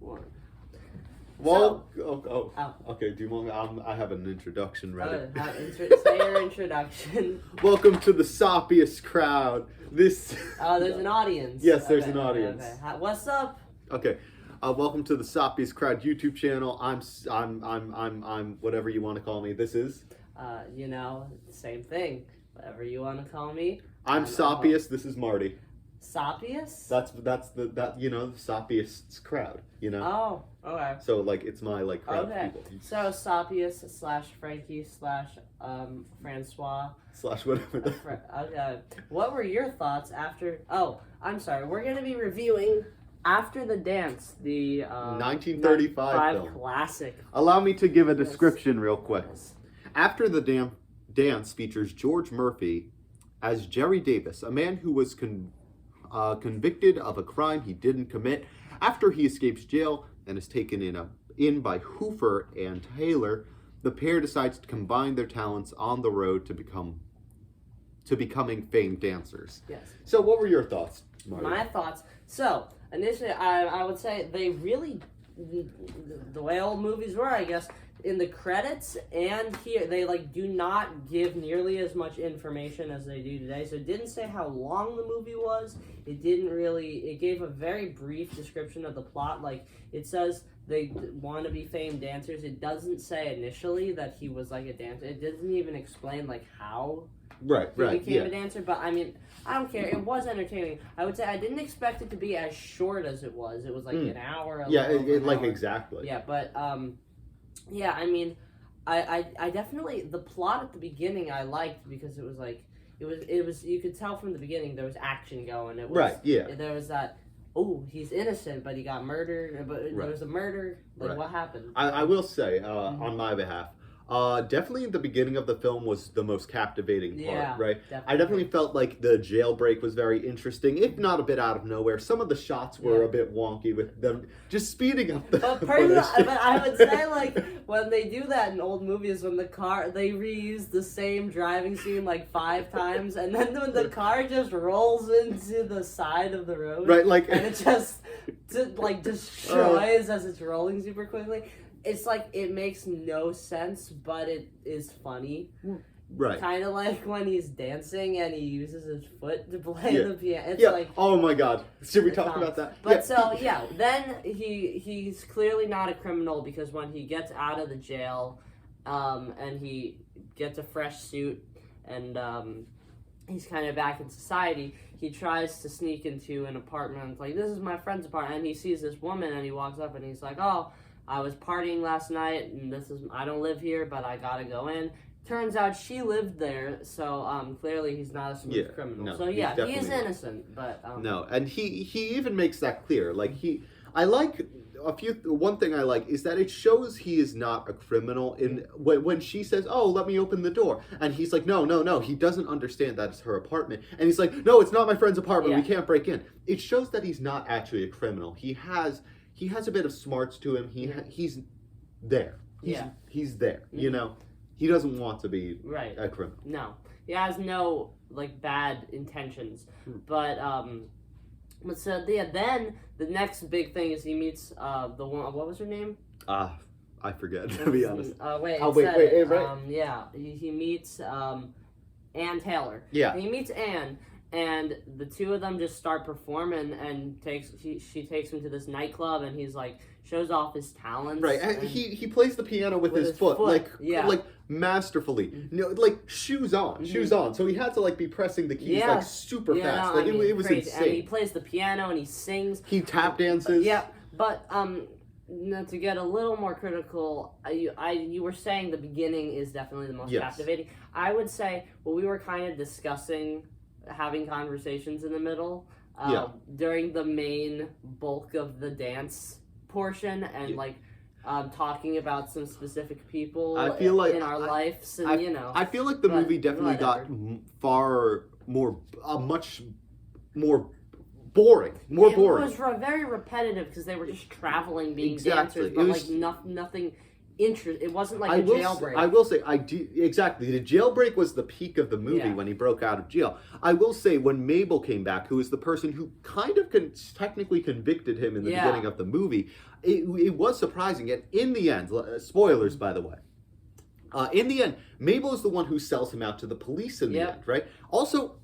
One. Well, Oh. okay. Do you want? I have an introduction ready. Say your introduction. Welcome to the soppiest crowd. This. There's an audience. Yes, there's an audience. Okay. What's up? Okay. Welcome to the soppiest crowd YouTube channel. I'm whatever you want to call me. This is. Same thing. Whatever you want to call me. I'm soppiest. This is Marty. Soppiest? That's the soppiest crowd. Oh, okay. So it's my crowd Okay. of people. So Soppiest / Frankie / Francois / whatever. Okay. What were your thoughts after? Oh, I'm sorry. We're gonna be reviewing After the Dance, the 1935 film classic. Allow me to give a description real quick. After the Dance features George Murphy as Jerry Davis, a man who was convicted of a crime he didn't commit. After he escapes jail and is taken in by Hooper and Taylor, the pair decides to combine their talents on the road to becoming famed dancers. Yes. So what were your thoughts, Marty? My thoughts. So initially, I would say they really, the way old movies were, I guess, in the credits and here, they do not give nearly as much information as they do today. So it didn't say how long the movie was. It gave a very brief description of the plot. It says they want to be famed dancers. It doesn't say initially that he was a dancer. It doesn't even explain how he became a dancer. But I mean, I don't care. It was entertaining. I would say I didn't expect it to be as short as it was. It was an hour. Exactly. Yeah, but yeah, I mean, I definitely, the plot at the beginning I liked because it was you could tell from the beginning there was action going. It was, there was that, he's innocent, but he got murdered, but there was a murder. What happened? I will say, on my behalf, definitely the beginning of the film was the most captivating part, right? Definitely. I definitely felt like the jailbreak was very interesting, if not a bit out of nowhere. Some of the shots were a bit wonky with them just speeding up the but I would say, when they do that in old movies, when they reuse the same driving scene 5 times, and then when the car just rolls into the side of the road, right? And it just, destroys as it's rolling super quickly. It's it makes no sense, but it is funny. Right. Kind of like when he's dancing and he uses his foot to play the piano. It's oh my god. Should we talk about that? But then he's clearly not a criminal because when he gets out of the jail, and he gets a fresh suit and he's kind of back in society, he tries to sneak into an apartment. This is my friend's apartment, and he sees this woman and he walks up and he's like, oh, I was partying last night, and I don't live here, but I gotta go in. Turns out she lived there, so clearly he's not a smooth criminal. No, so he is innocent, but no, and he even makes that clear. One thing I like is that it shows he is not a criminal. When she says, "Oh, let me open the door," and he's like, "No," he doesn't understand that it's her apartment, and he's like, "No, it's not my friend's apartment. We can't break in." It shows that he's not actually a criminal. He has a bit of smarts to him. He's there. He's there. Mm-hmm. He doesn't want to be a criminal. No, he has no bad intentions. But then the next big thing is he meets the one. What was her name? I forget, to be honest. Wait. He meets Ann Taylor. Yeah. And he meets Ann. And the two of them just start performing, and she takes him to this nightclub, and he's shows off his talents. Right, and he plays the piano with his foot. Masterfully. Shoes on. So he had to be pressing the keys super fast. It was crazy. insane. And he plays the piano and he sings. He tap dances. But to get a little more critical, you were saying the beginning is definitely the most captivating. I would say we were kind of discussing having conversations in the middle during the main bulk of the dance portion and talking about some specific people in our lives and I feel like the movie definitely got much more boring. It was very repetitive because they were just traveling, being dancers, but nothing It wasn't like a jailbreak. I will say, exactly. The jailbreak was the peak of the movie when he broke out of jail. I will say, when Mabel came back, who is the person who kind of technically convicted him in the beginning of the movie, it was surprising. And in the end, spoilers, by the way, in the end, Mabel is the one who sells him out to the police in the end, right? Also,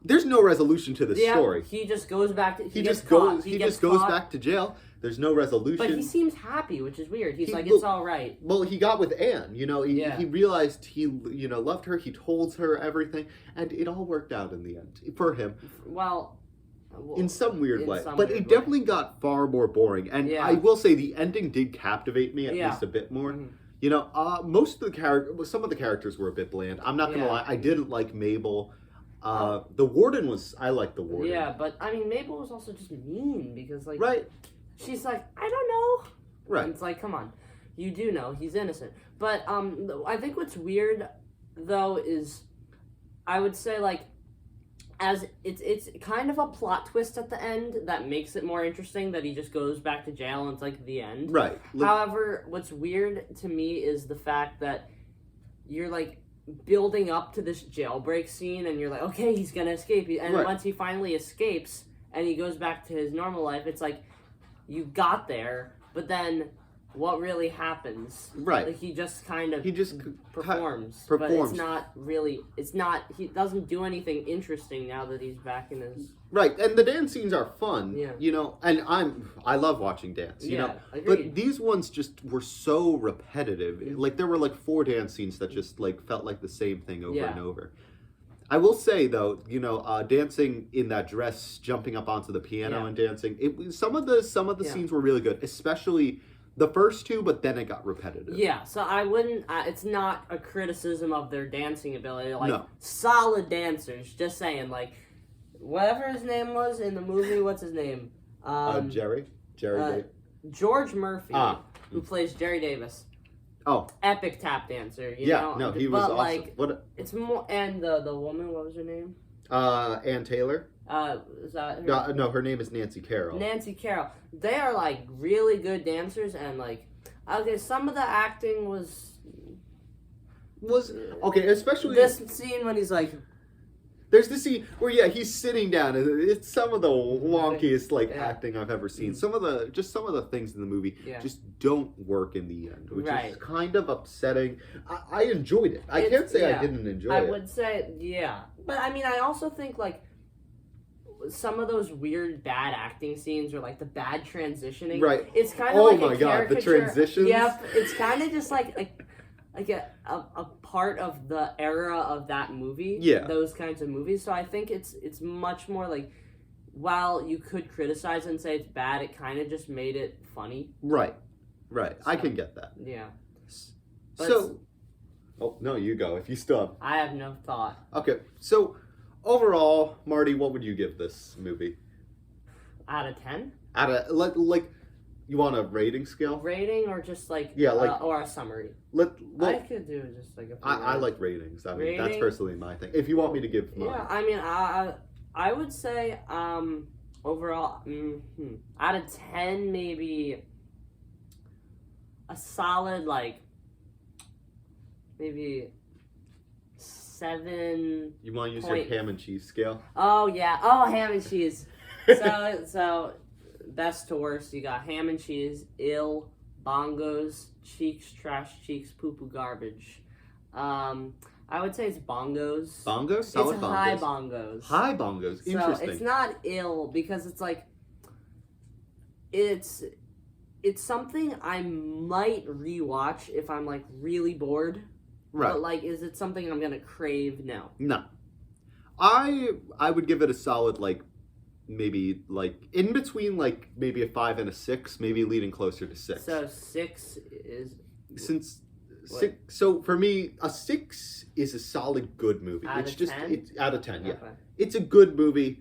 there's no resolution to this story. He just goes back to he just goes back to jail. There's no resolution. But he seems happy, which is weird. He's like, it's all right. Well, he got with Anne. You know, he realized he loved her. He told her everything, and it all worked out in the end for him. Well, in some weird way, but it definitely got far more boring. And I will say the ending did captivate me at least a bit more. Mm-hmm. You know, some of the characters were a bit bland. I'm not gonna lie. I didn't like Mabel. The warden I liked the warden. Yeah, but I mean, Mabel was also just mean because right. She's like, I don't know. Right. And it's like, come on. You do know. He's innocent. But I think what's weird, though, is I would say, like, as it's kind of a plot twist at the end that makes it more interesting that he just goes back to jail and it's, like, the end. Right. However, what's weird to me is the fact that you're, like, building up to this jailbreak scene and you're like, okay, he's going to escape. And once he finally escapes and he goes back to his normal life, it's like, you got there, but what really happens? Right. Like, he just kind of performs. But it's not really, he doesn't do anything interesting now that he's back in his... Right, and the dance scenes are fun, yeah. You know, and I love watching dance, you know, agreed. But these ones just were so repetitive. Like, there were like 4 dance scenes that just like felt like the same thing over and over. I will say though, you know, dancing in that dress, jumping up onto the piano and dancing, some of the scenes were really good, especially the first 2, but then it got repetitive. Yeah, so I wouldn't, it's not a criticism of their dancing ability, like, solid dancers, just saying, like, whatever his name was in the movie, what's his name? Jerry Davis. George Murphy, who plays Jerry Davis. Oh, epic tap dancer, you know? No, he was awesome. Like, it's more, and the woman, what was her name? Ann Taylor. Is that her? No, her name is Nancy Carroll. Nancy Carroll. They are, like, really good dancers, and, like, okay, some of the acting was okay, especially this scene when he's like, there's this scene where he's sitting down, and it's some of the wonkiest acting I've ever seen. Some of the things in the movie just don't work in the end, which is kind of upsetting. I enjoyed it. I can't say I didn't enjoy it. I would say but I mean, I also think like some of those weird bad acting scenes or like the bad transitioning. Right. It's kind of like the transitions. Yeah, it's kind of just like a part of the era of that movie. Yeah. Those kinds of movies. So I think it's much more like, while you could criticize and say it's bad, it kind of just made it funny. Right. So, I can get that. Yeah. Oh, no, you go. If you still have... I have no thought. Okay. So, overall, Marty, what would you give this movie? Out of 10? Out of, like... You want a rating scale? Rating or just like or a summary? I could do just like a I like ratings. I mean, that's personally my thing. If you want me to give mine. Yeah, I mean, I would say overall out of 10 maybe a solid like maybe 7. You want to use your ham and cheese scale? Oh yeah. Oh, ham and cheese. So best to worst, you got ham and cheese, ill, bongos, cheeks, trash cheeks, poo-poo garbage. I would say it's bongos. Bongos? Solid it's bongos. High bongos. High bongos. Interesting. So it's not ill because it's like it's something I might rewatch if I'm like really bored. Right. But like, is it something I'm gonna crave? No. No. I would give it a solid like maybe like in between like maybe a 5 and a 6, maybe leading closer to 6. So 6 is since what? 6. So for me, a 6 is a solid good movie. Out it's of just 10? it's out of 10. Yeah, okay. It's a good movie.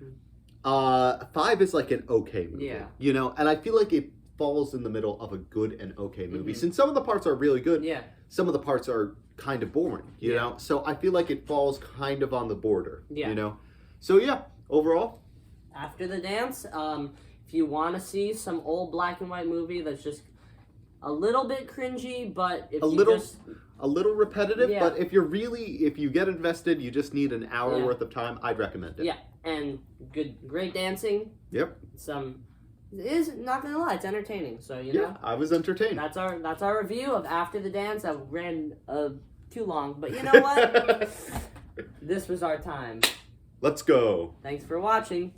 5 is like an okay movie. Yeah. You know, and I feel like it falls in the middle of a good and okay movie. Since some of the parts are really good, some of the parts are kind of boring. You know, so I feel like it falls kind of on the border. Yeah. You know, so overall. After the Dance, if you want to see some old black and white movie that's just a little bit cringy, but if A you little- just A little repetitive, Yeah. but if you get invested, you just need an hour Yeah. worth of time. I'd recommend it. Yeah. and great dancing. Yep. It is not gonna lie, it's entertaining. So you know. I was entertained. That's our review of After the Dance. I ran too long, but you know what? This was our time. Let's go. Thanks for watching.